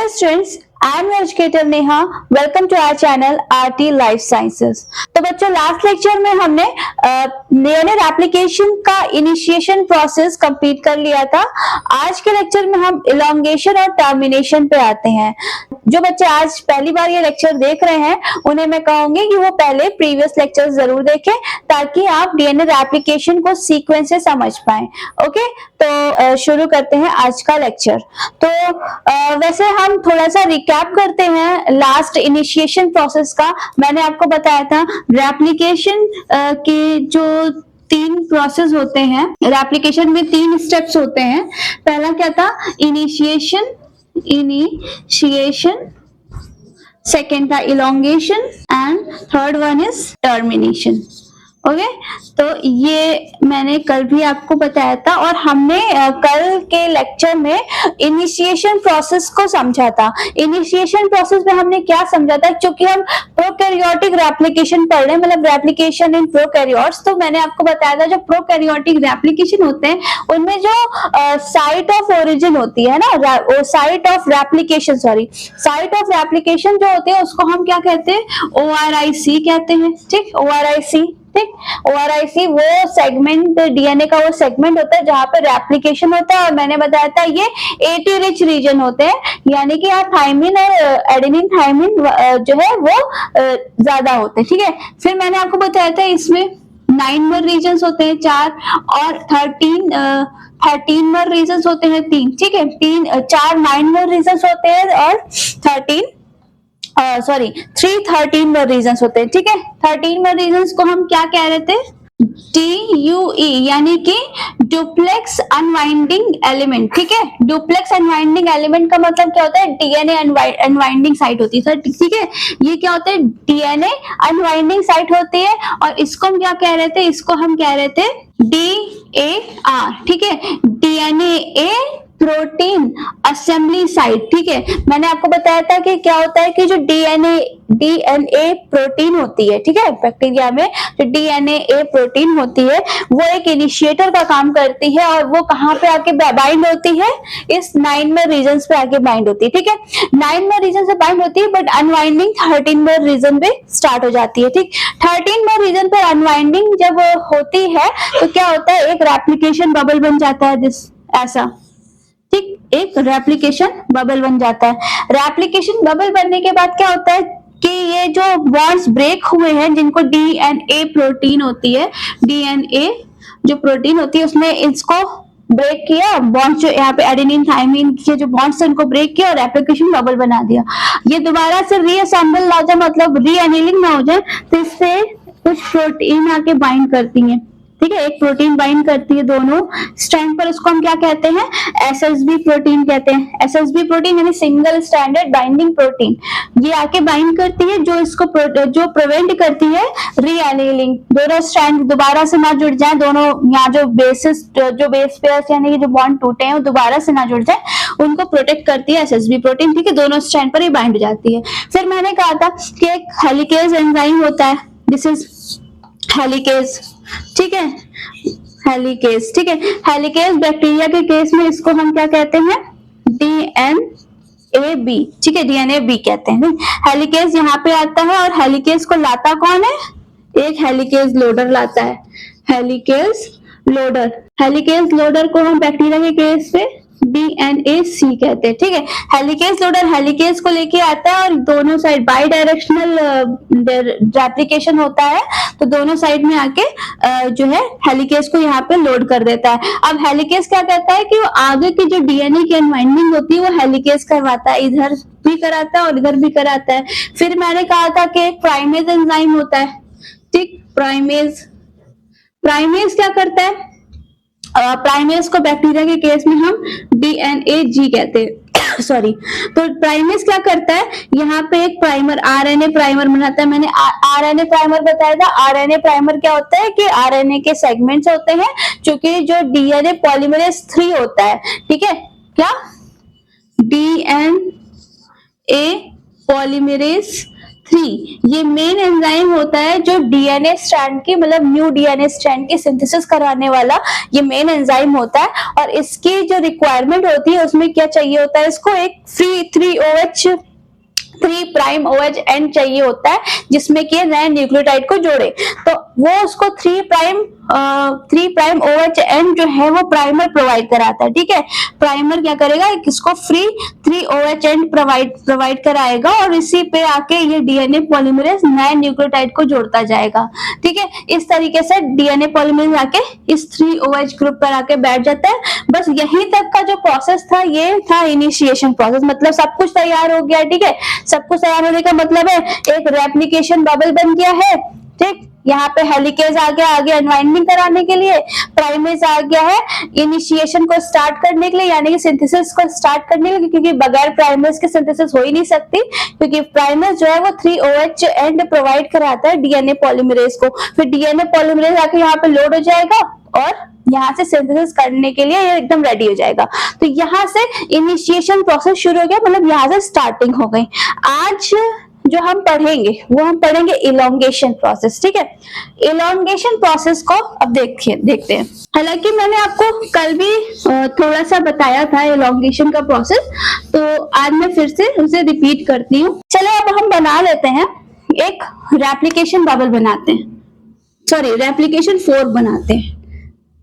Dear students, I am your educator Neha. Welcome to our channel RT Life Sciences. तो बच्चों last lecture में हमने DNA application का initiation process complete कर लिया था. आज के लेक्चर में हम इलॉन्गेशन और टर्मिनेशन पे आते हैं. जो बच्चे आज पहली बार ये लेक्चर देख रहे हैं उन्हें मैं कहूंगी कि वो पहले प्रीवियस लेक्चर जरूर देखें ताकि आप डीएनए एप्लीकेशन को सीक्वेंस से समझ पाएं. ओके, तो शुरू करते हैं आज का लेक्चर. तो वैसे हम थोड़ा सा रिकैप करते हैं लास्ट इनिशिएशन प्रोसेस का. मैंने आपको बताया था रेप्लिकेशन के जो 3 प्रोसेस होते हैं. रेप्लिकेशन में 3 स्टेप्स होते हैं. पहला क्या था? इनिशिएशन, सेकेंड था elongation and third one is termination. Okay, तो ये मैंने कल भी आपको बताया था और हमने कल के लेक्चर में इनिशिएशन प्रोसेस को समझा था. इनिशिएशन प्रोसेस में हमने क्या समझा था, क्योंकि हम प्रोकैरियोटिक रेप्लिकेशन पढ़ रहे हैं, मतलब रेप्लिकेशन इन प्रोकैरियोट्स. तो मैंने आपको बताया था जो प्रोकैरियोटिक रेप्लिकेशन होते हैं उनमें जो साइट ऑफ ओरिजिन होती है ना, साइट ऑफ रेप्लिकेशन जो होते हैं उसको हम क्या कहते हैं? ORIC कहते हैं. ठीक, ORIC वो सेगमेंट, डीएनए का वो सेगमेंट होता है जहां पे रेप्लिकेशन होता है. और मैंने बताया था ये AT रिच रीजन होते हैं, यानी कि यहाँ थायमिन और एडेनिन थायमिन जो है वो ज्यादा होते हैं. ठीक है, फिर मैंने आपको बताया था इसमें 9 मर रीजन्स होते हैं 4 और 13 मर रीजन्स होते हैं 3. ठीक है, 9 मर रीजन्स होते हैं और 13 मर रीजन्स होते हैं. ठीक है, 13 मर रीजन्स को हम क्या कह रहे थे? DUE यानी कि डुप्लेक्स अनवाइंडिंग एलिमेंट. ठीक है, डुप्लेक्स अनवाइंडिंग एलिमेंट का मतलब क्या होता है? डीएनए अनवाइंडिंग साइट होती है सर. ठीक है, ये क्या होता है? डीएनए अनवाइंडिंग साइट होती है. और इसको हम क्या कह रहे थे? इसको हम कह रहे थे DAR. ठीक है, डीएनए प्रोटीन असेंबली साइट. ठीक है, मैंने आपको बताया था कि क्या होता है कि जो डीएनए प्रोटीन होती है, ठीक है, बैक्टीरिया में जो डीएनए प्रोटीन होती है वो एक इनिशिएटर का काम करती है और वो कहाँ पे आके बाइंड होती है? इस 9 में रीजन्स पे आके बाइंड होती है. ठीक है, 9 में रीजन से बाइंड होती है, बट अनवाइंडिंग 13 में रीजन पे स्टार्ट हो जाती है. ठीक, 13 में रीजन पर अनवाइंडिंग जब होती है तो क्या होता है? एक रेप्लिकेशन बबल बन जाता है ऐसा. ठीक, एक रेप्लिकेशन बबल बन जाता है. रेप्लिकेशन बबल बनने के बाद क्या होता है कि ये जो बॉन्ड्स ब्रेक हुए हैं जिनको डीएनए प्रोटीन होती है, डीएनए जो प्रोटीन होती है उसने इसको ब्रेक किया, बॉन्ड्स जो यहाँ पे एडेनिन थायमिन के जो बॉन्ड्स हैं उनको ब्रेक किया और रेप्लिकेशन बबल बना दिया. ये दोबारा से रीअसेंबल ना हो जाए, मतलब रीएनीलिंग ना हो जाए, तो इससे कुछ प्रोटीन आके बाइंड करती हैं. ठीक है, एक प्रोटीन बाइंड करती है दोनों स्ट्रैंड पर, उसको हम क्या कहते हैं? SSB प्रोटीन कहते हैं. SSB प्रोटीन यानी सिंगल स्ट्रैंडेड बाइंडिंग प्रोटीन. ये आके बाइंड करती है जो इसको जो प्रिवेंट करती है रीएनीलिंग. दोनों स्ट्रैंड दोबारा से ना जुड़ जाए, दोनों यहाँ जो बेस पेयर्स यानी कि जो बॉन्ड टूटे हैं वो दोबारा से ना जुड़ जाए, उनको प्रोटेक्ट करती है SSB प्रोटीन. ठीक है, दोनों स्ट्रैंड पर ही बाइंड हो जाती है. फिर मैंने कहा था कि एक हेलिकेज एंजाइम होता है, दिस इज हेलिकेज. ठीक है, हेलिकेज. ठीक है, हेलिकेज बैक्टीरिया के केस में इसको हम क्या कहते हैं? DNAB. ठीक है, DNAB कहते हैं. हेलिकेज यहाँ पे आता है और हेलिकेज को लाता कौन है? एक हेलिकेज लोडर लाता है. हेलिकेज लोडर को हम बैक्टीरिया के केस पे DNAC कहते हैं. ठीक है, हेलिकेज लोडर हेलिकेज को लेके आता है और दोनों साइड बाई डायरेक्शनल रेप्लिकेशन होता है, तो दोनों साइड में आके जो है हेलिकेज को यहाँ पे लोड कर देता है. अब हेलिकेज क्या करता है कि वो आगे की जो डीएनए की अनवाइंडिंग होती है वो हेलिकेज करवाता है, इधर भी कराता है और इधर भी कराता है. फिर मैंने कहा था कि एक प्राइमेज एंजाइम होता है. ठीक, प्राइमेज क्या करता है? प्राइमेज को बैक्टीरिया के केस में हम DNAG कहते हैं. सॉरी, तो प्राइमेज क्या करता है? यहाँ पे एक प्राइमर, RNA प्राइमर बनाता है. मैंने RNA प्राइमर बताया था. RNA प्राइमर क्या होता है कि RNA के सेगमेंट्स होते हैं, क्योंकि जो DNA पॉलीमरेज 3 होता है. ठीक है, क्या? DNA पॉलीमरेज 3 ये मेन एंजाइम होता है जो डीएनए स्ट्रैंड की मतलब न्यू डीएनए स्ट्रैंड की सिंथेसिस कराने वाला ये मेन एंजाइम होता है। और इसकी जो रिक्वायरमेंट होती है उसमें क्या चाहिए होता है, इसको एक फ्री 3 प्राइम OH एंड चाहिए होता है जिसमें कि नए न्यूक्लियोटाइड को जोड़े। तो वो उसको 3 प्राइम OH एंड जो है वो प्राइमर प्रोवाइड कराता है। ठीक है, प्राइमर क्या करेगा, इसको फ्री 3 OH एंड प्रोवाइड कराएगा और इसी पे आके ये डीएनए पॉलीमरेज नए न्यूक्लियोटाइड को जोड़ता जाएगा। ठीक है, इस तरीके से डीएनए पॉलीमरेज आके इस 3 OH ग्रुप पर आके बैठ जाता है। बस यहीं तक का जो प्रोसेस था ये था इनिशिएशन प्रोसेस, मतलब सब कुछ तैयार हो गया। ठीक है, सब कुछ तैयार होने का मतलब है एक रेप्लिकेशन बबल बन गया है। ठीक, यहाँ पे हेलिकेज आ गया आगे अनवाइंडिंग कराने के लिए, प्राइमेज आ गया है इनिशिएशन को स्टार्ट करने के लिए यानी कि सिंथेसिस को स्टार्ट करने के लिए, क्योंकि बगैर प्राइमेज के सिंथेसिस हो ही नहीं सकती, क्योंकि प्राइमेज जो है वो 3 OH एंड प्रोवाइड कराता है डीएनए पॉलीमरेज को। फिर डीएनए पॉलीमरेज आके यहाँ पे लोड हो जाएगा और यहाँ से सिंथेसिस करने के लिए ये एकदम रेडी हो जाएगा। तो यहाँ से इनिशिएशन प्रोसेस शुरू हो गया, मतलब यहाँ से स्टार्टिंग हो गई। आज जो हम पढ़ेंगे वो हम पढ़ेंगे इलोंगेशन प्रोसेस। ठीक है, इलोंगेशन प्रोसेस को अब देखते हैं। हालांकि मैंने आपको कल भी थोड़ा सा बताया था इलोंगेशन का प्रोसेस, तो आज मैं फिर से उसे रिपीट करती हूँ। चलो अब हम बना लेते हैं, एक रेप्लिकेशन बबल बनाते हैं, सॉरी रेप्लिकेशन 4 बनाते हैं।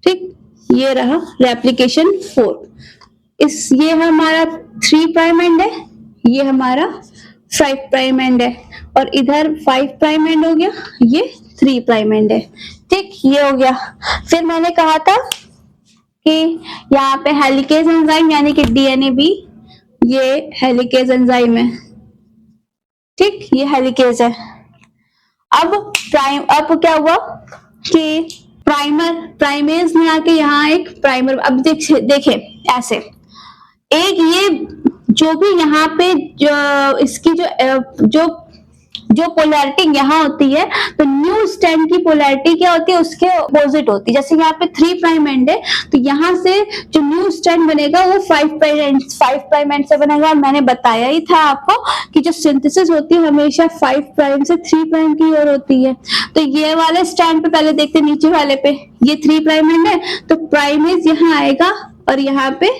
ठीक, ये रहा रेप्लिकेशन 4। ये हमारा 3 प्राइम एंड है, ये हमारा 5 प्राइम एंड है और इधर 5 प्राइम एंड हो गया, ये 3 प्राइम एंड है। ठीक, ये हो गया। फिर मैंने कहा था कि यहाँ पे हेलिकेज एंजाइम यानी कि डीएनए भी, ये हेलिकेज एंजाइम है। ठीक, ये हेलिकेज है। अब क्या हुआ कि प्राइमेज में आके यहाँ एक प्राइमर, अब देखे ऐसे एक ये जो भी यहाँ पे जो इसकी जो पोलैरिटी यहाँ होती है, तो न्यू स्ट्रैंड की पोलैरिटी क्या होती है, उसके अपोजिट होती है। जैसे यहाँ पे 3 प्राइम एंड है तो यहाँ से जो न्यू स्ट्रैंड बनेगा वो 5 प्राइम एंड से बनेगा। और मैंने बताया ही था आपको कि जो सिंथेसिस होती है हमेशा 5 प्राइम से 3 प्राइम की ओर होती है। तो ये वाले स्ट्रैंड पे पहले देखते, नीचे वाले पे ये 3 प्राइम एंड है तो प्राइमेज यहाँ आएगा और यहाँ पे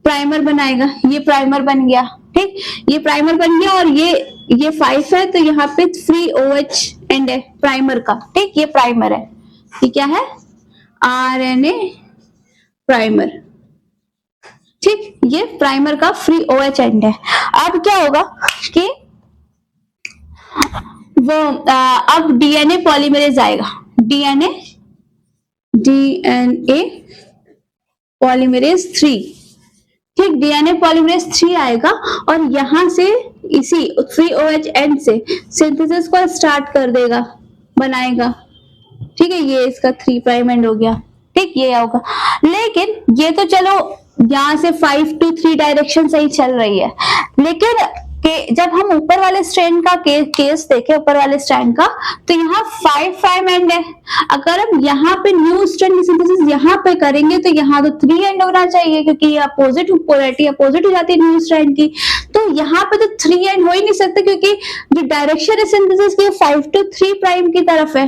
प्राइमर बनाएगा, ये प्राइमर बन गया। ठीक, ये प्राइमर बन गया और ये 5 है तो यहाँ पे 3 OH एंड है प्राइमर का। ठीक, ये प्राइमर है, ये क्या है, RNA प्राइमर। ठीक, ये प्राइमर का फ्री OH एंड है। अब क्या होगा कि वो अब डीएनए पॉलीमरेज आएगा, डीएनए पॉलीमरेज 3। ठीक, डीएनए पॉलीमरेज 3 आएगा और यहाँ से इसी 3 OH एंड से सिंथेसिस को स्टार्ट कर देगा, बनाएगा। ठीक है, ये इसका 3 प्राइम एंड हो गया। ठीक, ये होगा। लेकिन ये तो चलो यहाँ से 5 to 3 डायरेक्शन से ही चल रही है, लेकिन जब हम ऊपर वाले स्ट्रैंड का केस देखें, ऊपर वाले स्ट्रैंड का, तो यहाँ 5 प्राइम एंड है। अगर हम यहाँ पे न्यू स्ट्रैंड की सिंथेसिस यहाँ पे करेंगे तो यहाँ तो 3 एंड होना चाहिए, क्योंकि ये अपोजिट पोलैरिटी अपोजिट हो जाती है न्यू स्ट्रैंड की। तो यहाँ पे तो 3 एंड हो ही नहीं सकता, क्योंकि जो डायरेक्शन है सिंथेसिस की 5 to 3 प्राइम की तरफ है।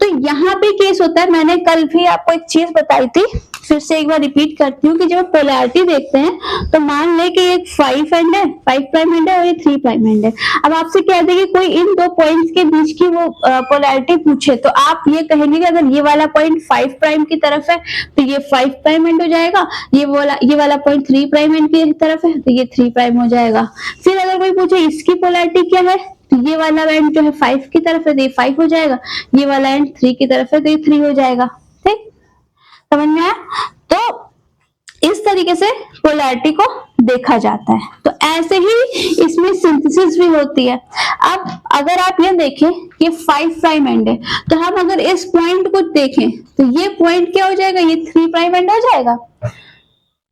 तो यहाँ पे केस होता है, मैंने कल भी आपको एक चीज बताई थी, फिर से एक बार रिपीट करती हूँ कि जब पोलैरिटी देखते हैं तो मान ले कि एक 5 एंड है, 5 प्राइम एंड है और ये 3 प्राइम एंड है। अब आपसे कह दे कि कोई इन दो पॉइंट्स के बीच की वो पोलैरिटी पूछे, तो आप ये कहेंगे कि अगर ये वाला पॉइंट 5 प्राइम की तरफ है तो ये 5 प्राइम एंड हो जाएगा, ये वाला पॉइंट 3 प्राइम एंड की तरफ है तो ये 3 प्राइम हो जाएगा। फिर अगर कोई पूछे इसकी पोलैरिटी क्या है, तो ये वाला एंड जो है 5 की तरफ है तो ये 5 हो जाएगा, ये वाला एंड 3 की तरफ है तो ये 3 हो जाएगा। ठीक, समझ में आया? तो इस तरीके से पोलैरिटी को देखा जाता है। तो ऐसे ही इसमें सिंथेसिस भी होती है। अब अगर आप ये देखें कि 5 प्राइम एंड है, तो हम अगर इस पॉइंट को देखें तो ये पॉइंट क्या हो जाएगा, ये 3 प्राइम एंड हो जाएगा।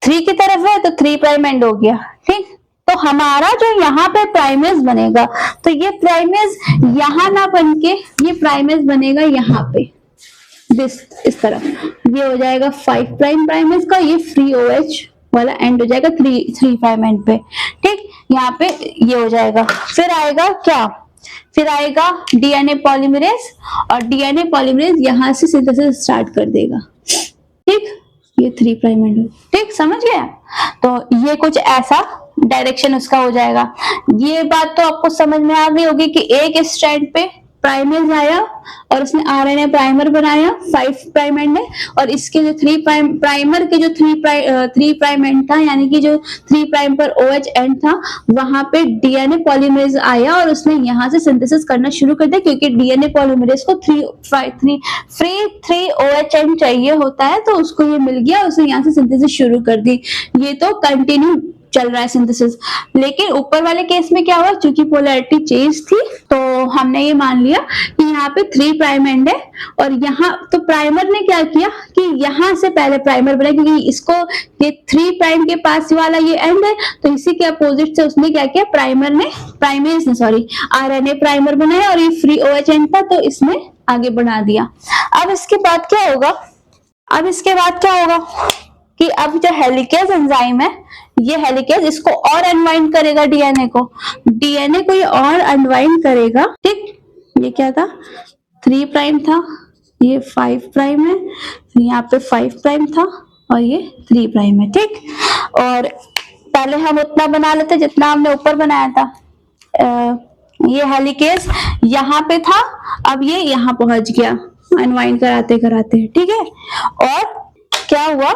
3 की तरफ है तो 3 प्राइम एंड हो गया। ठीक, तो हमारा जो यहाँ पे प्राइमेज बनेगा, तो ये प्राइमेज यहाँ ना बन के ये प्राइमेज बनेगा यहाँ पे, इस तरफ। ये हो जाएगा 5 प्राइम प्राइमेज का, ये फ्री OH वाला एंड हो जाएगा 3 प्राइम एंड पे। ठीक, यहाँ पे ये हो जाएगा। फिर आएगा क्या, फिर आएगा डीएनए पॉलीमरेज, और डीएनए पॉलीमरेज यहाँ से सिंथेसिस स्टार्ट कर देगा। ठीक, ये 3 प्राइम एंड, ठीक, समझ गया। तो ये कुछ ऐसा डायरेक्शन उसका हो जाएगा। ये बात तो आपको समझ में आ गई होगी कि एक स्ट्रैंड पे प्राइमेज आया और उसने आरएनए प्राइमर बनाया 5 प्राइम एंड में, और इसके जो 3 प्राइम प्राइमर के जो 3 प्राइम एंड था, यानी कि जो 3 प्राइम पर OH एंड था, वहां पे डीएनए पॉलीमरेज आया और उसने यहाँ से सिंथेसिस करना शुरू कर दिया, क्योंकि डीएनए पॉलीमरेज को 3 OH एंड चाहिए होता है, तो उसको ये मिल गया, उसने यहाँ से सिंथेसिस शुरू कर दी। ये तो कंटिन्यू चल रहा है सिंथेसिस। लेकिन ऊपर वाले केस में क्या हुआ, क्योंकि पोलैरिटी चेंज थी, तो हमने ये मान लिया कि यहाँ पे 3 प्राइम एंड है, और यहाँ तो प्राइमर ने क्या किया कि यहाँ से पहले प्राइमर बनाया, क्योंकि इसको ये 3 प्राइम के पास वाला ये एंड है, तो इसी के अपोजिट से उसने क्या किया, प्राइमेज ने आरएनए प्राइमर बनाया, और ये फ्री OH एंड था, तो इसने आगे बढ़ा दिया। अब इसके बाद क्या होगा, कि अब जो हेलिकेज एंजाइम है, ये हेलिकेज इसको और अनवाइंड करेगा, डीएनए को ये और अनवाइंड करेगा। ठीक, ये क्या था, 3 प्राइम था, ये 5 प्राइम है, यहाँ पे 5 प्राइम था, और ये 3 प्राइम है। ठीक, और पहले हम उतना बना लेते जितना हमने ऊपर बनाया था। ये हेलिकेज यहाँ पे था, अब ये यहाँ पहुंच गया अनवाइंड कराते कराते। ठीक है, और क्या हुआ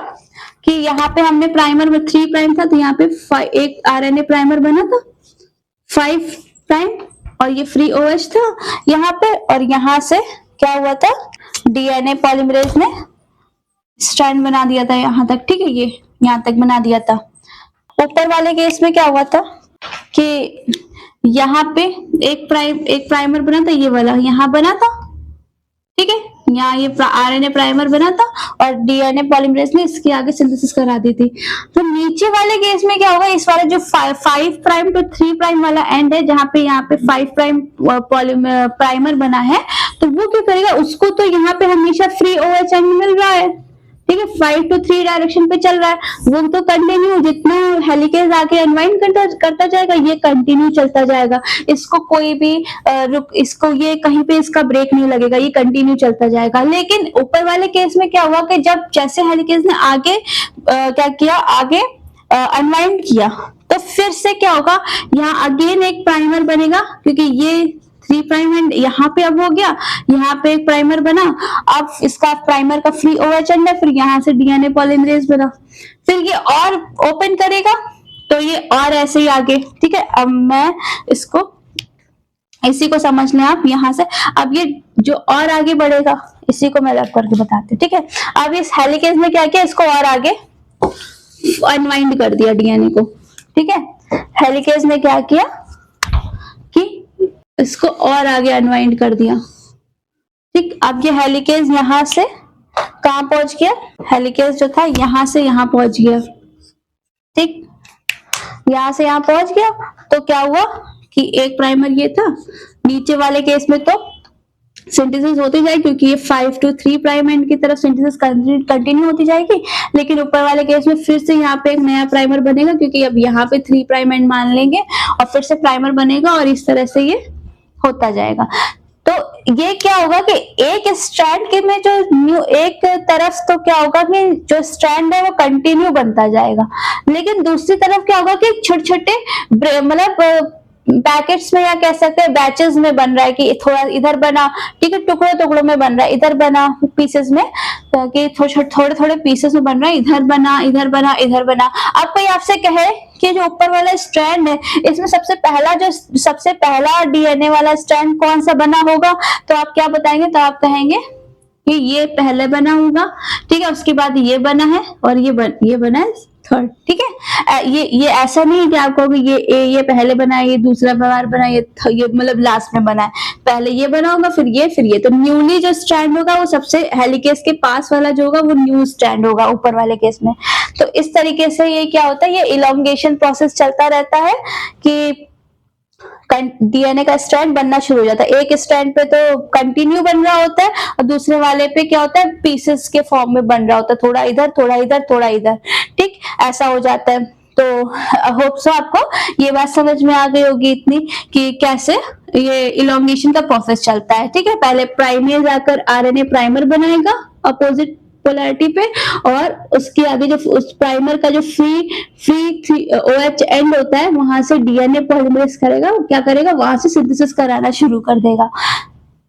कि यहाँ पे हमने प्राइमर में 3 प्राइम था, तो यहाँ पे एक आरएनए प्राइमर बना था 5 प्राइम, और ये फ्री OH था यहाँ पे, और यहाँ से क्या हुआ था, डीएनए पॉलीमरेज ने स्ट्रैंड बना दिया था यहाँ तक। ठीक है, ये यहाँ तक बना दिया था। ऊपर वाले केस में क्या हुआ था कि यहाँ पे एक प्राइमर बना था, ये वाला यहाँ बना था। ठीक है, यहाँ ये आरएनए प्राइमर बना था, और डीएनए पॉलीमरेज ने इसके आगे सिंथेसिस करा दी थी। तो नीचे वाले केस में क्या होगा, इस वाले जो 5 प्राइम टू 3 प्राइम वाला एंड है, जहाँ पे यहाँ पे 5 प्राइम प्राइमर बना है, तो वो क्या करेगा, उसको तो यहाँ पे हमेशा फ्री OH एंड मिल रहा है। ठीक है, 5 to 3 डायरेक्शन पे चल रहा है, वो तो कंटिन्यू, जितना हेलिकेज आके अनवाइंड करता जाएगा, ये कंटिन्यू चलता जाएगा। इसको कोई भी इसको ये कहीं पे इसका ब्रेक नहीं लगेगा, ये कंटिन्यू चलता जाएगा। लेकिन ऊपर वाले केस में क्या हुआ कि जब जैसे हेलिकेज ने आगे क्या किया, आगे अनवाइंड किया, तो फिर से क्या होगा, यहाँ अगेन एक प्राइमर बनेगा, क्योंकि ये 3 प्राइम एंड यहाँ पे अब हो गया, यहाँ पे एक प्राइमर बना, अब इसका प्राइमर का फ्री OH एंड है, फिर यहाँ से डीएनए पॉलीमरेज बना, फिर ये और ओपन करेगा, तो ये और ऐसे ही आगे। ठीक है, अब मैं इसको इसी को समझ लें आप यहाँ से। अब ये जो और आगे बढ़ेगा, इसी को मैं रब करके बताती हूँ। ठीक है, अब इस हेलिकेज ने क्या किया, इसको और आगे अनवाइंड कर दिया डीएनए को। ठीक है, हेलिकेज ने क्या किया कि इसको और आगे अनवाइंड कर दिया। ठीक, अब ये हेलिकेज यहां से कहां पहुंच गया, हेलिकेज जो था यहां से यहां पहुंच गया। ठीक, यहां से यहां पहुंच गया, तो क्या हुआ कि एक प्राइमर ये था, नीचे वाले केस में तो सिंथेसिस होती जाएगी, क्योंकि ये 5 to 3 प्राइम एंड की तरफ सिंथेसिस कंटिन्यू होती जाएगी। लेकिन ऊपर वाले केस में फिर से यहाँ पे एक नया प्राइमर बनेगा, क्योंकि अब यहाँ पे 3 प्राइम एंड मान लेंगे, और फिर से प्राइमर बनेगा, और इस तरह से ये होता जाएगा। तो ये क्या होगा कि एक स्ट्रैंड के में जो न्यू एक तरफ तो क्या होगा कि जो स्ट्रैंड है वो कंटिन्यू बनता जाएगा, लेकिन दूसरी तरफ क्या होगा कि छोटे छोटे मतलब पैकेट्स में, या कह सकते हैं बैचेस में बन रहा है, कि थोड़ा इधर बना, ठीक है, टुकड़ों टुकड़ों में बन रहा है, इधर बना पीसेस में, कि थोड़े थोड़े पीसेस में बन रहा है, इधर बना, इधर बना, इधर बना। अब कोई आपसे कहे कि जो ऊपर वाला स्ट्रैंड है, इसमें सबसे पहला डीएनए वाला स्ट्रैंड कौन सा बना होगा, तो आप क्या बताएंगे, तो आप कहेंगे कि ये पहले बना होगा। ठीक है, उसके बाद ये बना है, और ये बना है थर्ड। ठीक है, ये ऐसा नहीं कि आपको ये पहले बना है, ये दूसरा बार बना, ये मतलब लास्ट में बना है, पहले ये बना होगा, फिर ये। तो न्यूली जो स्ट्रैंड होगा वो सबसे हेलिकेज के पास वाला जो होगा वो न्यू स्ट्रैंड होगा ऊपर वाले केस में। तो इस तरीके से ये क्या होता है, ये इलोंगेशन प्रोसेस चलता रहता है कि डीएनए का स्ट्रैंड बनना शुरू हो जाता है। एक स्ट्रैंड पे तो कंटिन्यू बन रहा होता है, और दूसरे वाले पे क्या होता है, पीसेस के फॉर्म में बन रहा होता है, थोड़ा इधर थोड़ा इधर थोड़ा इधर। ठीक, ऐसा हो जाता है। तो होप सो आपको ये बात समझ में आ गई होगी इतनी कि कैसे ये इलोंगेशन का प्रोसेस चलता है, ठीक है। पहले प्राइमेज आकर आरएनए प्राइमर बनाएगा अपोजिट पोलैरिटी पे, और उसके आगे जो उस प्राइमर का जो फ्री OH एंड होता है वहां से डीएनए पॉलीमरेज करेगा, क्या करेगा, वहां से सिंथेसिस कराना शुरू कर देगा।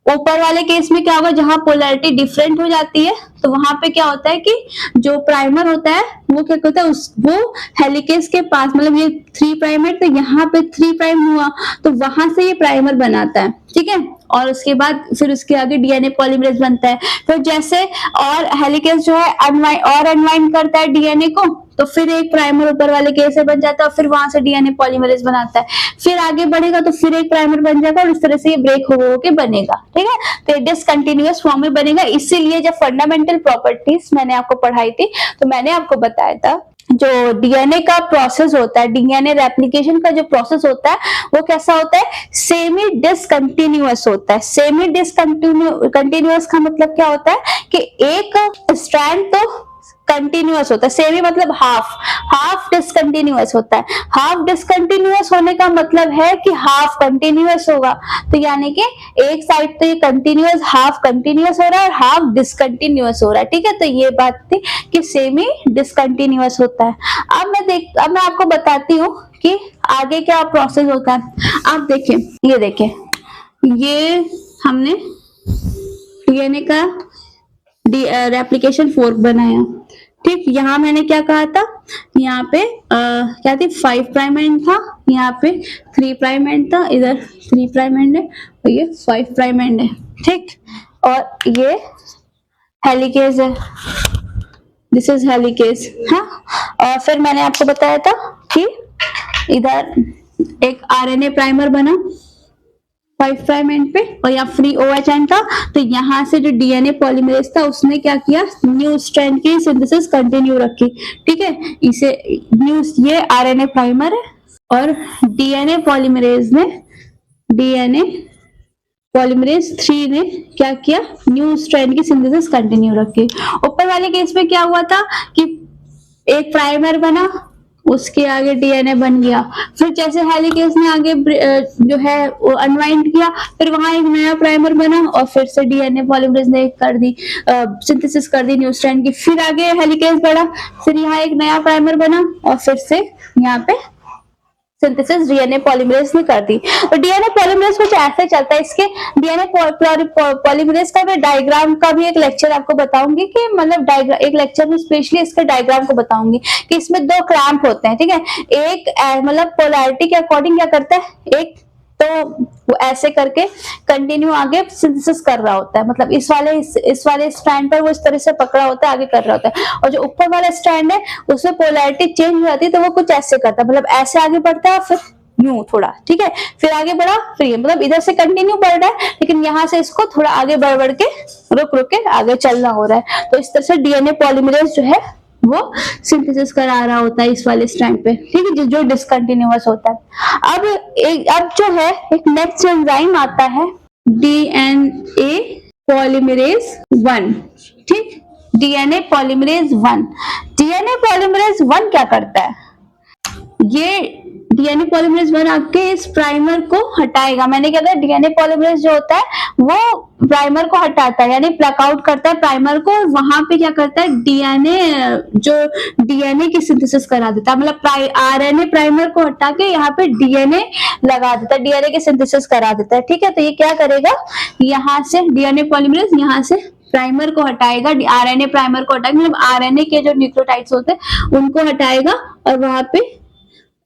ऊपर वाले केस में क्या होगा, जहां पोलैरिटी डिफरेंट हो जाती है तो वहां पे क्या होता है कि जो प्राइमर होता है वो क्या करता है, वो हेलिकेज के पास, मतलब ये 3 प्राइम है तो यहाँ पे 3 प्राइम हुआ तो वहां से ये प्राइमर बनाता है, ठीक है। और उसके बाद फिर उसके आगे डीएनए पॉलीमरेज बनता है। फिर जैसे और हेलिकेज जो है अनवाइंड करता है डीएनए को, तो फिर एक प्राइमर ऊपर वाले केस से बन जाता है और फिर वहां से डीएनए पॉलीमरेज बनाता है। फिर आगे बढ़ेगा तो फिर एक प्राइमर बन जाएगा और इस तरह से ये ब्रेक हो के बनेगा, ठीक है। तो डिसकंटिन्यूअस फॉर्म में बनेगा। इसीलिए जब फंडामेंटल प्रॉपर्टीज मैंने आपको पढ़ाई थी तो मैंने आपको बताया था जो डीएनए का प्रोसेस होता है, डीएनए रेप्लिकेशन का जो प्रोसेस होता है वो कैसा होता है, सेमी डिसकंटिन्यूअस होता है। सेमी डिसकंटिन्यूअस का मतलब क्या होता है कि एक स्ट्रैंड तो कंटिन्यूअस होता है, सेमी मतलब हाफ डिसकंटिन्यूअस होता है। हाफ डिसकंटिन्यूअस होने का मतलब है कि हाफ कंटिन्यूअस होगा, तो यानी कि एक साइड तो ये कंटिन्यूअस हाफ कंटिन्यूअस हो रहा है और हाफ डिसकंटिन्यूअस हो रहा है, ठीक है। तो ये बात थी कि सेमी डिसकंटिन्यूअस होता है। अब मैं आपको बताती हूँ कि आगे क्या प्रोसेस होता है। आप देखिए, ये देखिए, ये हमने डीएनए का रेप्लिकेशन फोर्क बनाया, ठीक। यहाँ मैंने क्या कहा था, यहाँ पे क्या थी, 5 प्राइम एंड था, यहाँ पे 3 प्राइम एंड था, इधर 3 प्राइम एंड है और ये 5 प्राइम एंड है, ठीक। और ये हेलिकेज है, दिस इज हेलिकेज, हाँ। और फिर मैंने आपको बताया था कि इधर एक आरएनए प्राइमर बना 5 प्राइम एंड पे और यहाँ फ्री OH एंड था, तो यहाँ से जो डीएनए पॉलीमरेज था उसने क्या किया, न्यू स्ट्रैंड की सिंथेसिस कंटिन्यू रखी, ठीक है। इसे ये आरएनए प्राइमर है और डीएनए पॉलीमरेज 3 ने क्या किया, न्यू स्ट्रैंड की सिंथेसिस कंटिन्यू रखी। ऊपर वाले केस में क्या हुआ था कि एक प्राइमर बना, उसके आगे डीएनए बन गया, फिर जैसे हेलिकेज ने आगे जो है वो अनवाइंड किया, फिर वहां एक नया प्राइमर बना और फिर से डीएनए पॉलीमरेज ने कर दी सिंथेसिस कर दी न्यू स्ट्रैंड की। फिर आगे हेलिकेज बढ़ा, फिर यहाँ एक नया प्राइमर बना और फिर से यहाँ पे सिंथेसिस डीएनए पॉलीमरेज ने कर दी। तो डीएनए पॉलीमरेज कुछ ऐसे चलता है। इसके डीएनए पॉलीमरेज का मैं डायग्राम का भी एक लेक्चर आपको बताऊंगी कि मतलब एक लेक्चर में स्पेशली इसके डायग्राम को बताऊंगी कि इसमें 2 क्रैम्प होते हैं, ठीक है। एक मतलब पोलैरिटी के अकॉर्डिंग क्या करता है, एक तो वो ऐसे करके कंटिन्यू आगे सिंथेसिस कर रहा होता है, मतलब इस वाले स्ट्रैंड पर वो इस तरह से पकड़ा होता है, आगे कर रहा होता है। और जो ऊपर वाला स्ट्रैंड है उसमें पोलैरिटी चेंज हो जाती है तो वो कुछ ऐसे करता है, मतलब ऐसे आगे बढ़ता है फिर यूं थोड़ा, ठीक है, फिर आगे बढ़ा, फिर मतलब इधर से कंटिन्यू बढ़ रहा है लेकिन यहाँ से इसको थोड़ा आगे बढ़ के रुक के आगे चलना हो रहा है। तो इस तरह से डीएनए पॉलीमरेज जो है वो सिंथेसिस करा रहा होता है इस वाले स्ट्रैंड पे, ठीक है, जो डिसकंटिन्यूअस होता है। अब जो है एक नेक्स्ट एंजाइम आता है डीएनए पॉलीमरेज 1, ठीक, डीएनए पॉलीमरेज 1। डीएनए पॉलीमरेज 1 क्या करता है, ये डीएनए पॉलीमरेज 1 आके इस प्राइमर को हटाएगा। मैंने क्या कहा, डीएनए पॉलीमरेज जो होता है वो प्राइमर को हटाता है, यानी प्लग आउट करता है प्राइमर को, और वहां पे क्या करता है डीएनए की सिंथेसिस करा देता है, मतलब आरएनए प्राइमर को हटा के यहाँ पे डीएनए लगा देता है, डीएनए की सिंथेसिस करा देता है, ठीक है। तो ये क्या करेगा, यहाँ से डीएनए पॉलीमरेज यहाँ से प्राइमर को हटाएगा, आरएनए प्राइमर को हटाएगा, मतलब आरएनए के जो न्यूक्लियोटाइड्स होते हैं उनको हटाएगा और वहां पे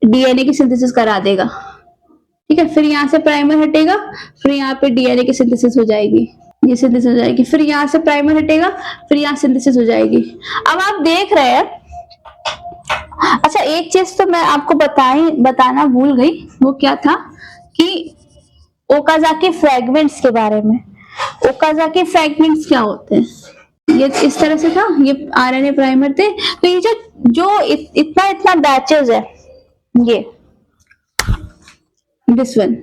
डीएनए की सिंथेसिस करा देगा, ठीक है। फिर यहाँ से प्राइमर हटेगा, फिर यहाँ पे डीएनए की सिंथेसिस हो जाएगी, ये सिंथेसिस हो जाएगी, फिर यहाँ से प्राइमर हटेगा, फिर यहाँ सिंथेसिस हो जाएगी। अब आप देख रहे हैं, अच्छा एक चीज तो मैं आपको बताना भूल गई, वो क्या था कि ओकाजाकी फ्रैगमेंट्स के बारे में। ओकाजाकी फ्रैगमेंट्स क्या होते हैं, ये इस तरह से था, ये आरएनए प्राइमर थे, तो ये जो इतना बैचेस है, ये दिस वन,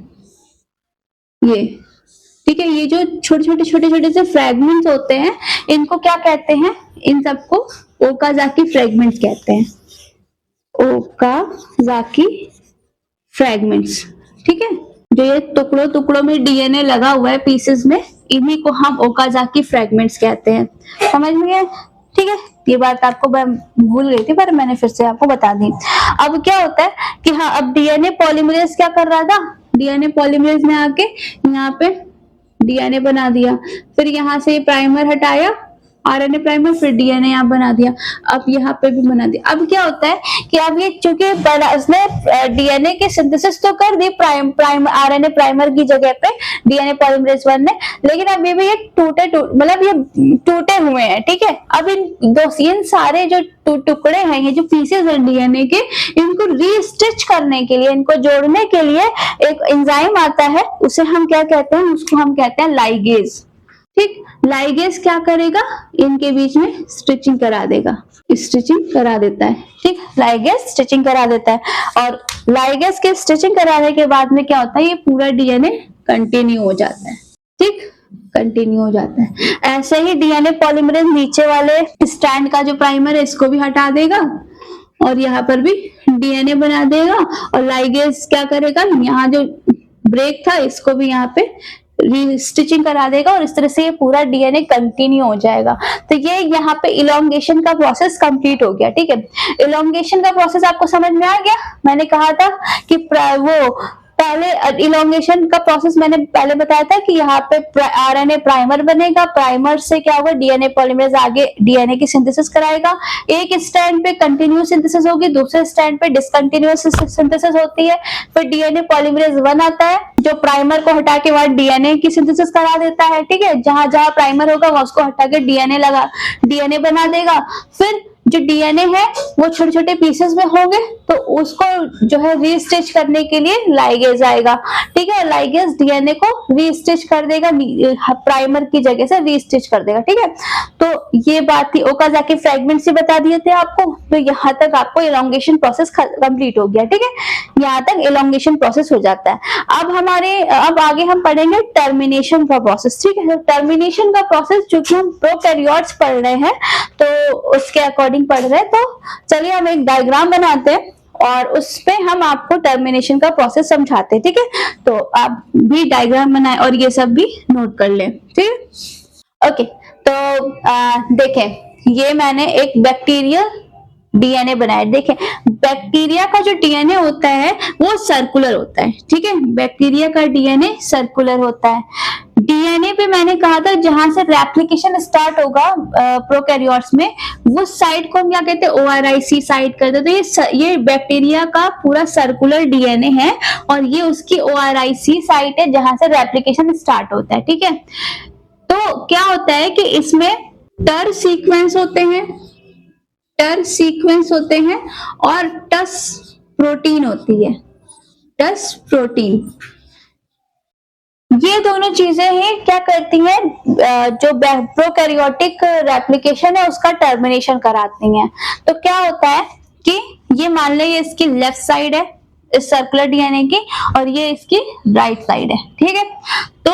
ये ठीक है, ये जो छोटे से फ्रैगमेंट्स होते हैं इनको क्या कहते हैं, इन सबको ओकाजाकी फ्रैगमेंट्स कहते हैं, ओकाजाकी फ्रैगमेंट्स, ठीक है। जो ये टुकड़ों टुकड़ों में डीएनए लगा हुआ है पीसेस में, इन्हीं को हम ओकाजाकी फ्रेगमेंट्स कहते हैं। समझ में गया? ठीक है, ये बात आपको मैं भूल गई थी पर मैंने फिर से आपको बता दी। अब क्या होता है कि हाँ, अब डीएनए पॉलीमरेज क्या कर रहा था, डीएनए पॉलीमरेज ने आके यहाँ पे डीएनए बना दिया, फिर यहाँ से प्राइमर हटाया, आरएनए प्राइमर, फिर डीएनए यहाँ बना दिया, अब यहाँ पे भी बना दिया। अब क्या होता है कि अब ये चूंकि उसने डीएनए की सिंथेसिस तो कर दी आरएनए प्राइमर की जगह पे डीएनए पॉलीमरेज 1 ने, लेकिन अब ये मतलब ये टूटे हुए हैं। ठीक है, अब इन सारे जो टुकड़े हैं, ये जो पीसेस हैं डीएनए के, इनको रीस्टिच करने के लिए, इनको जोड़ने के लिए एक एंजाइम आता है, उसे हम क्या कहते हैं, उसको हम कहते हैं लाइगेज। ठीक, लाइगेज क्या करेगा, इनके बीच में स्टिचिंग करा देगा, स्टिचिंग करा देता है। ठीक, लाइगेज स्टिचिंग करा देता है, और लाइगेज के स्टिचिंग कराने के बाद में क्या होता है, ये पूरा डीएनए कंटिन्यू हो जाता है। ठीक, कंटिन्यू हो जाता है। ऐसे ही डीएनए पॉलीमरेज नीचे वाले स्ट्रैंड का जो प्राइमर है, इसको भी हटा देगा और यहाँ पर भी डीएनए बना देगा, और लाइगेज क्या करेगा, यहाँ जो ब्रेक था इसको भी यहाँ पे रीस्टिचिंग करा देगा, और इस तरह से ये पूरा डीएनए कंटिन्यू हो जाएगा। तो ये यहाँ पे इलोंगेशन का प्रोसेस कंप्लीट हो गया। ठीक है, इलोंगेशन का प्रोसेस आपको समझ में आ गया। मैंने कहा था कि वो पहले इलोंगेशन का प्रोसेस मैंने पहले बताया था कि यहाँ पे आरएनए प्राइमर बनेगा, प्राइमर से क्या होगा, डीएनए पॉलीमरेज आगे डीएनए की सिंथेसिस कराएगा। एक स्टैंड पे कंटिन्यूअस सिंथेसिस होगी, दूसरे स्टैंड पे डिसकंटिन्यूअस सिंथेसिस होती है। फिर डीएनए पॉलीमरेज 1 आता है, जो प्राइमर को हटा के वहां डीएनए की सिंथेसिस करा देता है। ठीक है, जहां जहां प्राइमर होगा वहां उसको हटा के डीएनए बना देगा। फिर जो डीएनए है वो छोटे छोटे पीसेस में होंगे, तो उसको जो है रीस्टिच करने के लिए लाइगेज आएगा। ठीक है, लाइगेज डीएनए को रीस्टिच कर देगा, प्राइमर की जगह से रीस्टिच कर देगा। ठीक है, तो ये बात थी, ओकाजाकी फ्रेगमेंट से बता दिए थे आपको। तो यहाँ तक आपको इलोंगेशन प्रोसेस कंप्लीट हो गया। ठीक है, यहाँ तक इलोंगेशन प्रोसेस हो जाता है। अब आगे हम पढ़ेंगे टर्मिनेशन का प्रोसेस। ठीक है, टर्मिनेशन का प्रोसेस चूंकि हम प्रोकैरियोट्स पढ़ रहे हैं तो उसके अकॉर्डिंग पढ़ रहे हैं, तो चलिए हम एक डायग्राम बनाते हैं और उस पे हम आपको टर्मिनेशन का प्रोसेस समझाते हैं। ठीक है, तो आप भी डायग्राम बनाएं और ये सब भी नोट कर लें। ठीक है, ओके। तो देखें, ये मैंने एक बैक्टीरियल डीएनए बनाया। देखें, बैक्टीरिया का जो डीएनए होता है वो सर्कुलर होता है। ठीक है, बैक्टीरिया का डीएनए सर्कुलर होता है। डीएनए पे मैंने कहा था जहां से रेप्लिकेशन स्टार्ट होगा प्रोकैरियोट्स में, उस साइड को हम क्या कहते हैं, ओआरआईसी साइड कहते हैं। तो ये बैक्टीरिया का पूरा सर्कुलर डीएनए है और ये उसकी ओआरआईसी साइट है जहां से रेप्लिकेशन स्टार्ट होता है। ठीक है, तो क्या होता है कि इसमें टर सीक्वेंस होते हैं और टस प्रोटीन होती है। टस प्रोटीन, ये दोनों चीजें हैं क्या करती हैं, जो प्रोकैरियोटिक रेप्लिकेशन है उसका टर्मिनेशन कराती हैं। तो क्या होता है कि ये मान लो ये इसकी लेफ्ट साइड है इस सर्कुलर डीएनए की, और ये इसकी राइट साइड है। ठीक है, तो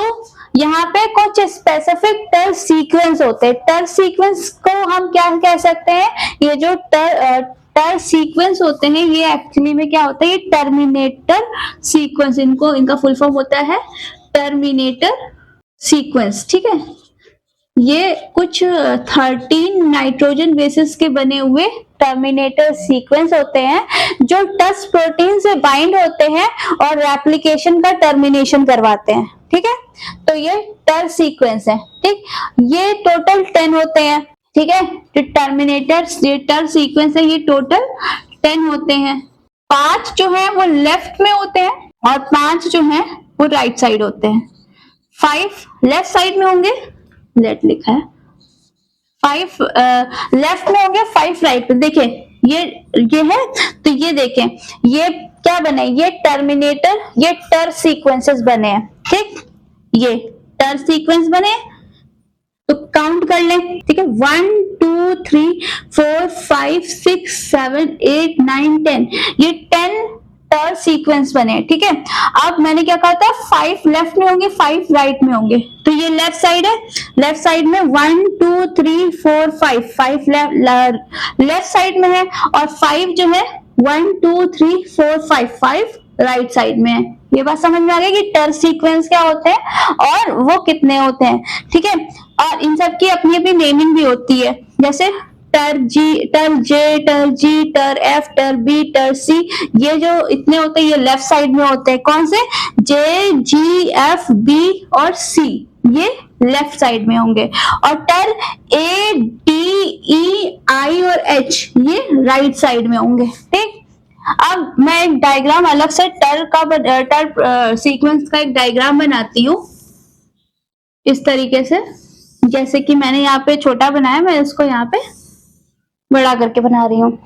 यहाँ पे कुछ स्पेसिफिक टर सीक्वेंस होते हैं। टर सीक्वेंस को हम क्या कह सकते हैं, ये जो टर सीक्वेंस होते हैं ये एक्चुअली में क्या होता है, ये टर्मिनेटर सीक्वेंस, इनका फुल फॉर्म होता है टर्मिनेटर सीक्वेंस। ठीक है, ये कुछ 13 नाइट्रोजन बेसिस के बने हुए टर्मिनेटर सीक्वेंस होते हैं जो टस प्रोटीन से बाइंड होते हैं और रेप्लिकेशन का टर्मिनेशन करवाते हैं। ठीक है, तो ये टर सीक्वेंस है। ठीक, ये टोटल 10 होते हैं। ठीक है, जो टर सीक्वेंस है ये टोटल 10 होते हैं। 5 जो है वो लेफ्ट में होते हैं और 5 जो है वो राइट साइड होते हैं। 5 लेफ्ट साइड में होंगे, लेट लिखा है, 5 लेफ्ट में होंगे, 5 राइट में। देखें ये है, तो ये देखें ये क्या बने, ये टर्मिनेटर, ये टर सीक्वेंसेस बने हैं। ठीक, ये टर सीक्वेंस बने, तो काउंट कर लें। ठीक है, 1 2 3 4 5 6 7 8 9 10, ये 10 टर सीक्वेंस बने। ठीक है, अब मैंने क्या कहा था, 5 लेफ्ट में होंगे, 5 राइट में होंगे। तो ये लेफ्ट साइड है, लेफ्ट साइड में 1 2 3 4 5 लेफ्ट साइड में है, और 5 जो है 1 2 3 4 5 राइट साइड में है। ये बात समझ में आ गई कि टर सीक्वेंस क्या होते हैं और वो कितने होते हैं, ठीक है। और इन सब की अपनी अपनी नेमिंग भी होती है, जैसे टर जी, टर जे, टर जी, टर एफ, टर बी, टर सी, ये जो इतने होते हैं ये लेफ्ट साइड में होते हैं। कौन से? जे, जी, एफ, बी और सी, ये लेफ्ट साइड में होंगे। और टर ए, डी, ई, आई और एच ये राइट साइड में होंगे, ठीक। अब मैं एक डायग्राम अलग से टर सीक्वेंस का एक डायग्राम बनाती हूँ इस तरीके से, जैसे कि मैंने यहाँ पे छोटा बनाया, मैं इसको यहाँ पे बड़ा करके बना रही हूँ।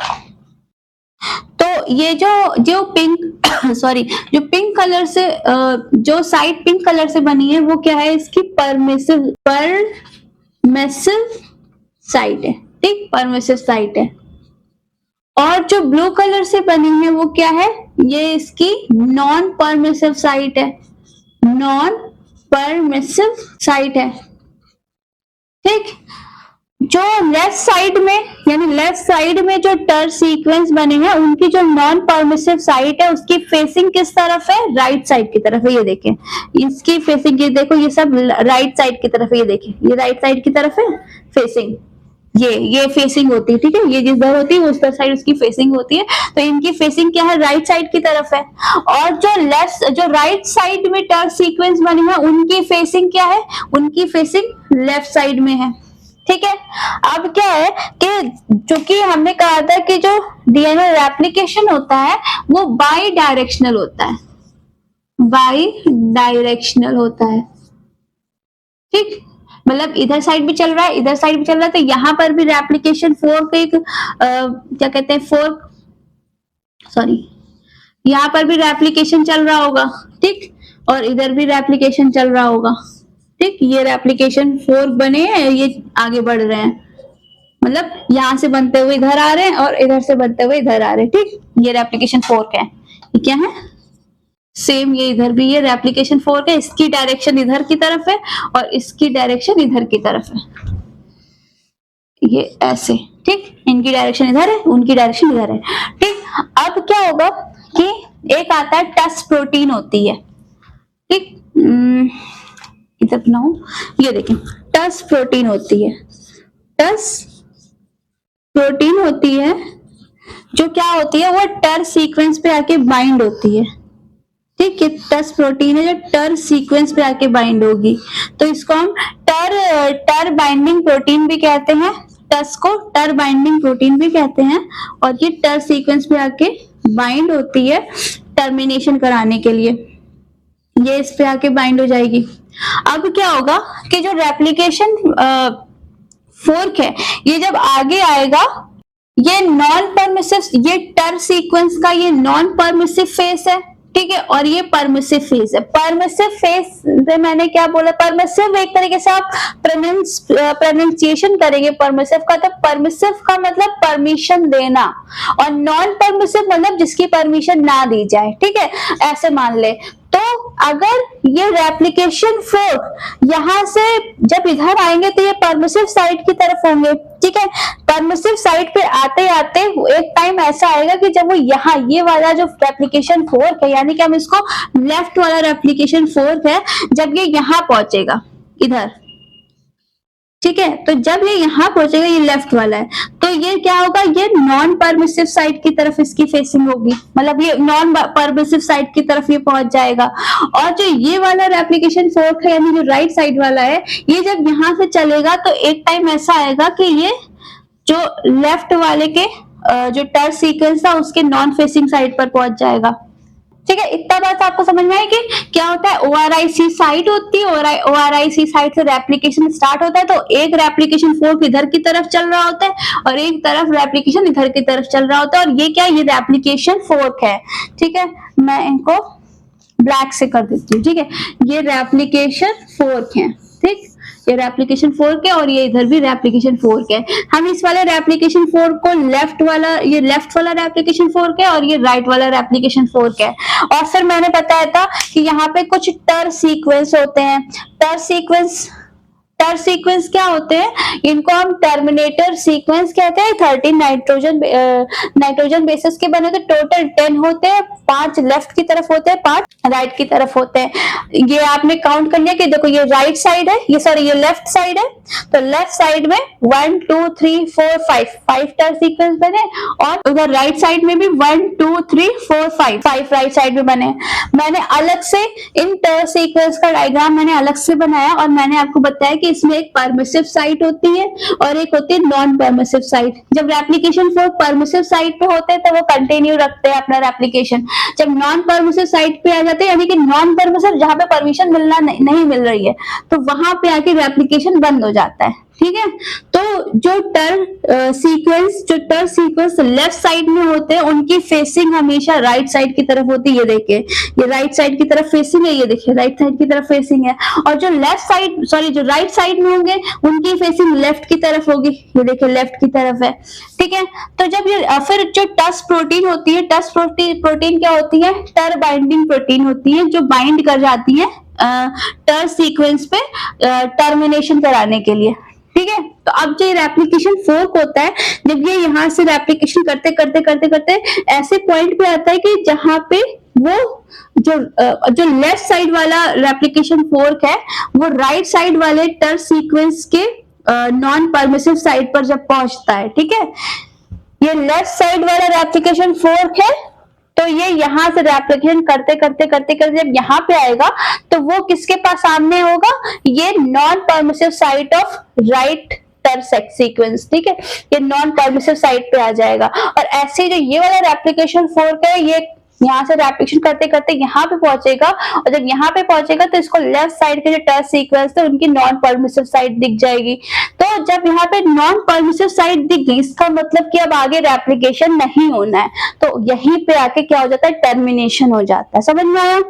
तो ये जो पिंक सॉरी जो पिंक कलर से जो साइड पिंक कलर से बनी है वो क्या है? इसकी परमिसिव साइड है, ठीक, परमिसिव साइड है। और जो ब्लू कलर से बनी है वो क्या है? ये इसकी नॉन परमिसिव साइट है, नॉन परमिसिव साइट है, ठीक। जो लेफ्ट साइड में यानी लेफ्ट साइड में जो टर सीक्वेंस बने हैं उनकी जो नॉन परमिसिव साइट है उसकी फेसिंग किस तरफ है? राइट साइड की तरफ है। ये देखें, इसकी फेसिंग, ये देखो ये सब राइट साइड की तरफ है, ये देखें ये राइट साइड की तरफ है फेसिंग, ये फेसिंग होती है, ठीक है। ये जिधर होती है उस पर साइड उसकी फेसिंग होती है, तो इनकी फेसिंग क्या है? राइट साइड की तरफ है। और जो राइट साइड में टर सीक्वेंस बनी है उनकी फेसिंग क्या है? उनकी फेसिंग लेफ्ट साइड में है, ठीक है। अब क्या है कि चूंकि हमने कहा था कि जो डीएनए रेप्लिकेशन होता है वो बाई डायरेक्शनल होता है, बाई डायरेक्शनल होता है, ठीक। मतलब इधर साइड भी चल रहा है, इधर साइड भी चल रहा है, तो यहाँ पर भी रेप्लिकेशन फोर्क एक क्या कहते हैं, फोर्क, सॉरी, यहाँ पर भी रेप्लिकेशन चल रहा होगा, ठीक। और इधर भी रेप्लिकेशन चल रहा होगा, ठीक। ये रेप्लिकेशन फोर्क बने हैं, ये आगे बढ़ रहे हैं, मतलब यहाँ से बनते हुए इधर आ रहे हैं और इधर से बनते हुए इधर आ रहे हैं, ठीक। ये रेप्लिकेशन फोर्क है। ये क्या है? सेम ये इधर भी ये रेप्लिकेशन फोर्क है, इसकी डायरेक्शन इधर की तरफ है और इसकी डायरेक्शन इधर की तरफ है, ये ऐसे, ठीक। इनकी डायरेक्शन इधर है, उनकी डायरेक्शन इधर है, ठीक। अब क्या होगा कि एक आता है टस प्रोटीन होती है, ठीक। इधर बनाऊं, ये देखें टस प्रोटीन होती है, टस प्रोटीन होती है जो क्या होती है? वो टर सीक्वेंस पे आके बाइंड होती है, ठीक है। टस प्रोटीन है जो टर सीक्वेंस पे आके बाइंड होगी, तो इसको हम टर बाइंडिंग प्रोटीन भी कहते हैं, टस को टर बाइंडिंग प्रोटीन भी कहते हैं। और ये टर सीक्वेंस पे आके बाइंड होती है टर्मिनेशन कराने के लिए, ये इस पे आके बाइंड हो जाएगी। अब क्या होगा कि जो रेप्लिकेशन फोर्क है ये जब आगे आएगा, ये नॉन परमिसिव, ये टर सीक्वेंस का ये नॉन परमिसिव फेस है, ठीक है। और ये परमिसिव फेस है। परमिसिव फेस से मैंने क्या बोला? परमिसिव एक तरीके से आप प्रोनाउंसिएशन करेंगे परमिसिव का, तो परमिसिव का मतलब परमिशन देना, और नॉन परमिसिव मतलब जिसकी परमिशन ना दी जाए, ठीक है, ऐसे मान ले। तो अगर ये रेप्लिकेशन फोर्क यहाँ से जब इधर आएंगे तो ये परमिसिव साइड की तरफ होंगे, ठीक है। परमिसिव साइड पे आते आते एक टाइम ऐसा आएगा कि जब वो यहाँ ये वाला जो रेप्लिकेशन फोर्क है, यानी कि हम इसको लेफ्ट वाला रेप्लिकेशन फोर्क है, जब ये यहाँ पहुंचेगा इधर, ठीक है, तो जब ये यहाँ पहुंचेगा, ये लेफ्ट वाला है, तो ये क्या होगा? ये नॉन परमिसिव साइड की तरफ इसकी फेसिंग होगी, मतलब ये नॉन परमिसिव साइड की तरफ ये पहुंच जाएगा। और जो ये वाला रेप्लिकेशन फोर्क है यानी जो राइट साइड वाला है, ये जब यहाँ से चलेगा तो एक टाइम ऐसा आएगा कि ये जो लेफ्ट वाले के जो टर सीक्वेंस था उसके नॉन फेसिंग साइड पर पहुंच जाएगा, ठीक है। इतना बात आपको समझ में आए कि क्या होता है? ORIC साइट होती है, ORIC साइट से रेप्लिकेशन स्टार्ट होता है, तो एक रेप्लिकेशन फोर्क इधर की तरफ चल रहा होता है और एक तरफ रेप्लिकेशन इधर की तरफ चल रहा होता है, और ये क्या? ये रेप्लिकेशन फोर्क है, ठीक है। मैं इनको ब्लैक से कर देती हूँ, ठीक है। ये रेप्लिकेशन फोर्क है, ठीक, ये रेप्लिकेशन फोर्क है और ये इधर भी रेप्लिकेशन फोर्क है। हम इस वाले रेप्लिकेशन फोर्क को लेफ्ट वाला, ये लेफ्ट वाला रेप्लिकेशन फोर्क है और ये राइट वाला रेप्लिकेशन फोर्क है। और फिर मैंने बताया था कि यहाँ पे कुछ टर सीक्वेंस होते हैं। टर टर सीक्वेंस क्या होते हैं, इनको हम टर्मिनेटर सीक्वेंस कहते हैं। 13 नाइट्रोजन बेसिस के बने तो टोटल 10 होते हैं, 5 लेफ्ट की तरफ होते हैं, 5 राइट की तरफ होते हैं। ये आपने काउंट कर लिया कि देखो ये राइट साइड है, ये सॉरी ये लेफ्ट साइड है, तो लेफ्ट साइड में 1 2 3 4 5 टर सीक्वेंस बने, और उधर राइट साइड में भी 1 2 3 4 5 राइट साइड में बने। मैंने अलग से इन टर सीक्वेंस का डायग्राम मैंने अलग से बनाया, और मैंने आपको बताया कि इसमें एक परमिसिव साइट होती है और एक होती है नॉन परमिसिव साइट। जब रेप्लिकेशन फोर्क परमिसिव साइट पे होते हैं तो वो कंटिन्यू रखते हैं अपना रेप्लिकेशन। जब नॉन परमिसिव साइट पे आ जाते हैं, यानी कि नॉन परमिसिव जहां पे परमिशन मिलना नहीं मिल रही है, तो वहां पे आके रेप्लिकेशन बंद हो जाता है, ठीक है। तो जो टर सीक्वेंस लेफ्ट साइड में होते हैं उनकी फेसिंग हमेशा राइट साइड की तरफ होती है। ये देखिए, ये राइट साइड की तरफ फेसिंग है, ये देखिए राइट साइड की तरफ फेसिंग है। और जो जो राइट साइड में होंगे उनकी फेसिंग लेफ्ट की तरफ होगी, ये देखिए लेफ्ट की तरफ है, ठीक है। तो जब ये फिर जो टस प्रोटीन होती है, टस प्रोटीन क्या होती है, टर बाइंडिंग प्रोटीन होती है, जो बाइंड कर जाती है टर सीक्वेंस पे टर्मिनेशन कराने के लिए, ठीक है। तो अब जो रेप्लिकेशन फोर्क होता है, जब ये यहाँ से रेप्लिकेशन करते ऐसे पॉइंट पे आता है कि जहां पे वो जो लेफ्ट साइड वाला रेप्लिकेशन फोर्क है वो राइट साइड वाले टर सीक्वेंस के नॉन परमिसिव साइड पर जब पहुंचता है, ठीक है। ये लेफ्ट साइड वाला रेप्लिकेशन फोर्क है, तो ये यहाँ से रेप्लिकेशन करते जब यहाँ पे आएगा तो वो किसके पास सामने होगा, ये non permissive site of right टर सीक्वेंस, ठीक है। ये नॉन परमिसिव साइट पे आ जाएगा। और ऐसे जो ये वाला रेप्लिकेशन फोर्क है, ये यहाँ से रेप्लिकेशन करते यहाँ पे पहुंचेगा, और जब यहाँ पे पहुंचेगा तो इसको लेफ्ट साइड के जो टर सीक्वेंस थे उनकी नॉन परमिसिव साइड दिख जाएगी। तो जब यहाँ पे नॉन परमिसिव साइड दिख गई, इसका मतलब कि अब आगे रेप्लिकेशन नहीं होना है, तो यहीं पे आके क्या हो जाता है, टर्मिनेशन हो जाता है। समझ में आया?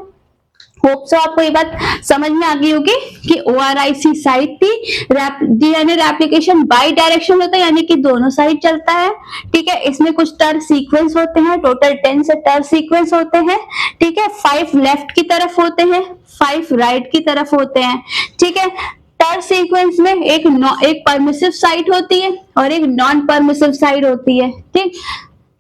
होप सो आपको ये बात समझ में आ गई होगी कि ORIC साइट थी। डीएनए रेप्लिकेशन बाई डायरेक्शन होता है, यानी कि दोनों साइड चलता है, ठीक है। इसमें कुछ टर सीक्वेंस होते हैं, टोटल 10 से टर सीक्वेंस होते हैं, ठीक है। 5 लेफ्ट की तरफ होते हैं, 5 राइट की तरफ होते हैं, ठीक है। टर सीक्वेंस में एक परमिसिव साइट होती है और एक नॉन परमिसिव साइट होती है, ठीक।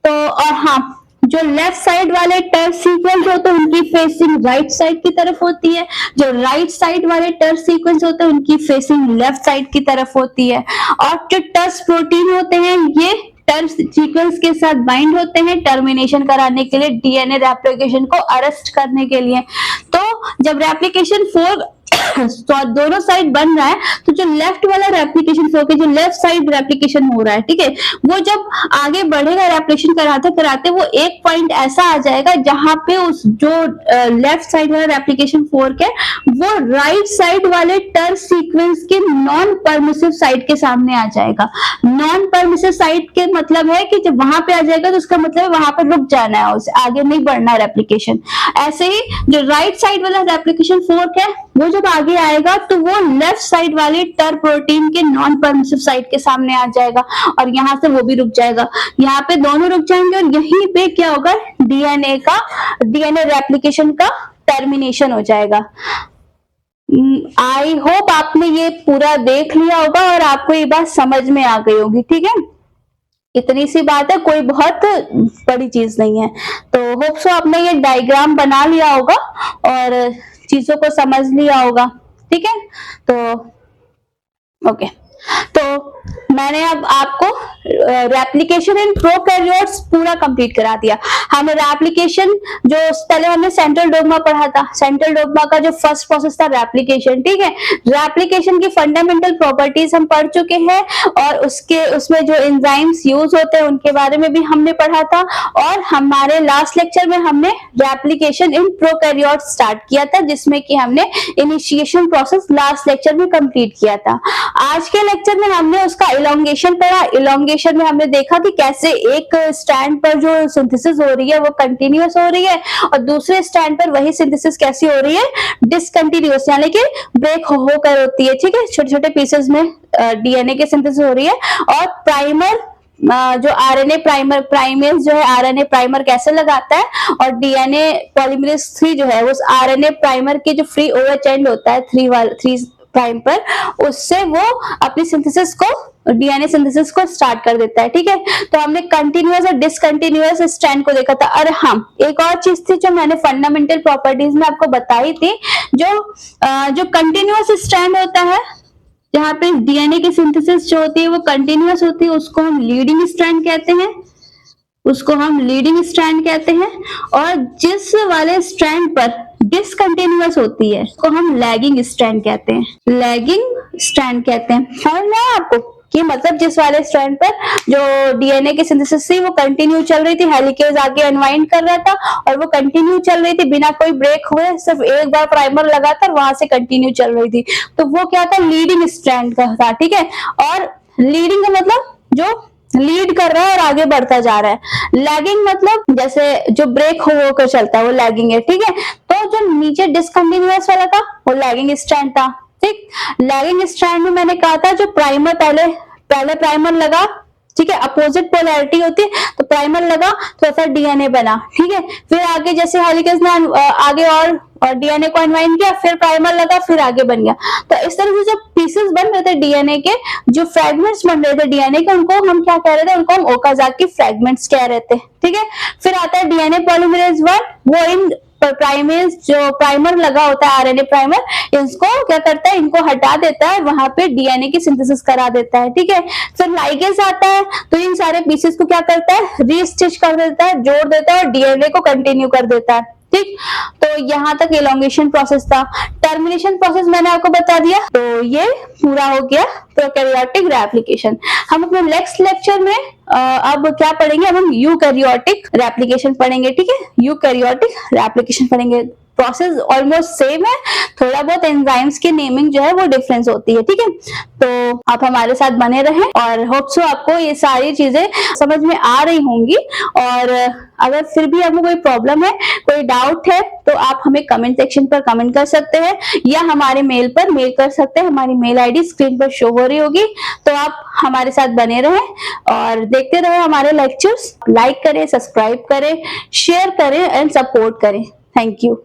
तो और हाँ, जो लेफ्ट साइड वाले टर सीक्वेंस होते हैं उनकी फेसिंग राइट साइड की तरफ होती है, जो राइट साइड वाले टर सीक्वेंस होते हैं उनकी फेसिंग लेफ्ट साइड की तरफ होती है। और जो टस प्रोटीन होते हैं ये टर सीक्वेंस के साथ बाइंड होते हैं टर्मिनेशन कराने के लिए, डीएनए रेप्लिकेशन को अरेस्ट करने के लिए। तो जब रेप्लिकेशन फोर्क तो दोनों साइड बन रहा है, तो जो लेफ्ट वाला रेप्लिकेशन फोर्क है, जो लेफ्ट साइड रेप्लिकेशन हो रहा है, ठीक है, वो जब आगे बढ़ेगा रेप्लिकेशन कराते वो एक पॉइंट ऐसा आ जाएगा जहां पे उस जो लेफ्ट साइड वाला रेप्लिकेशन फोर्क है वो राइट साइड वाले टर सीक्वेंस के नॉन परमिसिव साइड के सामने आ जाएगा। नॉन परमिसिव साइड के मतलब है कि जब वहां पे आ जाएगा तो उसका मतलब वहां पर रुक जाना है, उसे आगे नहीं बढ़ना है रेप्लिकेशन। ऐसे ही जो राइट साइड वाला रेप्लिकेशन फोर्क है वो जब आगे आएगा तो वो लेफ्ट साइड वाले टर प्रोटीन के नॉन परमिसिव साइड के सामने आ जाएगा, और यहाँ से वो भी रुक जाएगा। यहाँ पे दोनों रुक जाएंगे और यहीं पे क्या होगा, डीएनए रेप्लिकेशन का टर्मिनेशन हो जाएगा। आई होप आपने ये पूरा देख लिया होगा और आपको ये बात समझ में आ गई होगी, ठीक है। इतनी सी बात है, कोई बहुत बड़ी चीज नहीं है। तो होप सो आपने ये डायग्राम बना लिया होगा और चीजों को समझ लिया होगा, ठीक है। तो ओके, तो मैंने अब आपको रेप्लिकेशन इन प्रोकैरियोट्स पूरा कंप्लीट करा दिया। हमें रेप्लिकेशन जो पहले हमने सेंट्रल डोग्मा पढ़ा था, सेंट्रल डोग्मा का जो फर्स्ट प्रोसेस था रेप्लिकेशन, ठीक है। रेप्लिकेशन की फंडामेंटल प्रॉपर्टीज हम पढ़ चुके हैं, और उसमें जो एंजाइम्स यूज होते हैं उनके बारे में भी हमने पढ़ा था। और हमारे लास्ट लेक्चर में हमने रेप्लिकेशन इन प्रोकैरियोट्स स्टार्ट किया था, जिसमें कि हमने इनिशिएशन प्रोसेस लास्ट लेक्चर में कंप्लीट किया था। आज के लेक्चर में हमने उसका इलोंगेशन पढ़ा। इलोंगेशन में हमने देखा कि कैसे एक स्टैंड पर जो सिंथेसिस हो रही है वो कंटिन्यूअस हो रही है, और दूसरे स्टैंड पर वही सिंथेसिस कैसी हो रही है, डिसकंटिन्यूअस, यानी कि ब्रेक होकर होती है, ठीक है। छोटे छोटे पीसेस में डीएनए के सिंथेसिस हो रही है। और प्राइमर जो आरएनए प्राइमेज जो है आरएनए प्राइमर कैसे लगाता है, और डीएनए पॉलीमरेज 3 जो है उस आरएनए प्राइमर के जो फ्री ओवर एंड होता है 3 प्राइम पर, उससे वो अपनी सिंथेसिस को, डीएनए सिंथेसिस को स्टार्ट कर देता है। ठीक है, तो हमने कंटिन्यूअस और डिसकंटिन्यूअस स्ट्रैंड को देखा था। और हाँ, एक और चीज थी जो मैंने फंडामेंटल प्रॉपर्टीज में आपको बताई थी, जो कंटिन्यूअस स्ट्रैंड होता है, जहाँ पे डीएनए की सिंथेसिस जो होती है वो कंटिन्यूअस होती है, उसको हम लीडिंग स्ट्रैंड कहते हैं, उसको हम लीडिंग स्ट्रैंड कहते हैं। और जिस वाले स्ट्रैंड पर डिसकंटिन्यूअस होती है उसको हम लैगिंग स्ट्रैंड कहते हैं, लैगिंग स्ट्रैंड कहते हैं। समझ में आया आपको कि मतलब जिस वाले स्ट्रैंड पर जो डीएनए की सिंथेसिस थी वो कंटिन्यू चल रही थी, हेलिकेज आगे अनवाइंड कर रहा था और वो कंटिन्यू चल रही थी बिना कोई ब्रेक हुए, सिर्फ एक बार प्राइमर लगाकर वहां से कंटिन्यू चल रही थी, तो वो क्या था, लीडिंग स्ट्रैंड का था। ठीक है, और लीडिंग का मतलब जो लीड कर रहा है और आगे बढ़ता जा रहा है। लैगिंग मतलब जैसे जो ब्रेक होकर चलता है वो लैगिंग है। ठीक है, तो जो नीचे डिसकंटिन्यूअस वाला था वो लैगिंग स्ट्रैंड था। ठीक, लैगिंग स्ट्रैंड में मैंने कहा था जो प्राइमर पहले प्राइमर लगा, ठीक है, अपोजिट पोलैरिटी होती है, तो प्राइमर लगा तो ऐसा डीएनए बना। ठीक है, फिर आगे जैसे हेलिकेज ने आगे और डीएनए को अनवाइंड किया, फिर प्राइमर लगा, फिर आगे बन गया। तो इस तरह से जो पीसेस बन रहे थे डीएनए के, जो फ्रेगमेंट्स बन रहे थे डीएनए के, उनको हम क्या कह रहे थे, उनको हम ओकाजाकी फ्रेगमेंट्स कह रहे थे। ठीक है, फिर आता है डीएनए पॉलीमरेज 1, वो इन प्राइमेज जो प्राइमर लगा होता है आरएनए प्राइमर, इसको क्या करता है, इनको हटा देता है, वहां पे डीएनए की सिंथेसिस करा देता है। ठीक है, फिर लाइगेज आता है, तो इन सारे पीसेस को क्या करता है, रीस्टिच कर देता है, जोड़ देता है और डीएनए को कंटिन्यू कर देता है। ठीक, तो यहां तक एलोंगेशन प्रोसेस था। टर्मिनेशन प्रोसेस मैंने आपको बता दिया, तो ये पूरा हो गया प्रोकैरियोटिक रेप्लिकेशन। हम अपने नेक्स्ट लेक्चर में अब क्या पढ़ेंगे, अब हम यूकैरियोटिक रेप्लिकेशन पढ़ेंगे। ठीक है, यूकैरियोटिक रेप्लिकेशन पढ़ेंगे। प्रोसेस ऑलमोस्ट सेम है, थोड़ा बहुत एंजाइम्स की नेमिंग जो है वो डिफरेंस होती है। ठीक है, तो आप हमारे साथ बने रहें और होप सो आपको ये सारी चीजें समझ में आ रही होंगी। और अगर फिर भी आपको कोई प्रॉब्लम है, कोई डाउट है, तो आप हमें कमेंट सेक्शन पर कमेंट कर सकते हैं या हमारे मेल पर मेल कर सकते हैं। हमारी मेल आईडी स्क्रीन पर शो हो रही होगी, तो आप हमारे साथ बने रहें और देखते रहें हमारे लेक्चर्स। लाइक करें, सब्सक्राइब करें, शेयर करें एंड सपोर्ट करें। Thank you.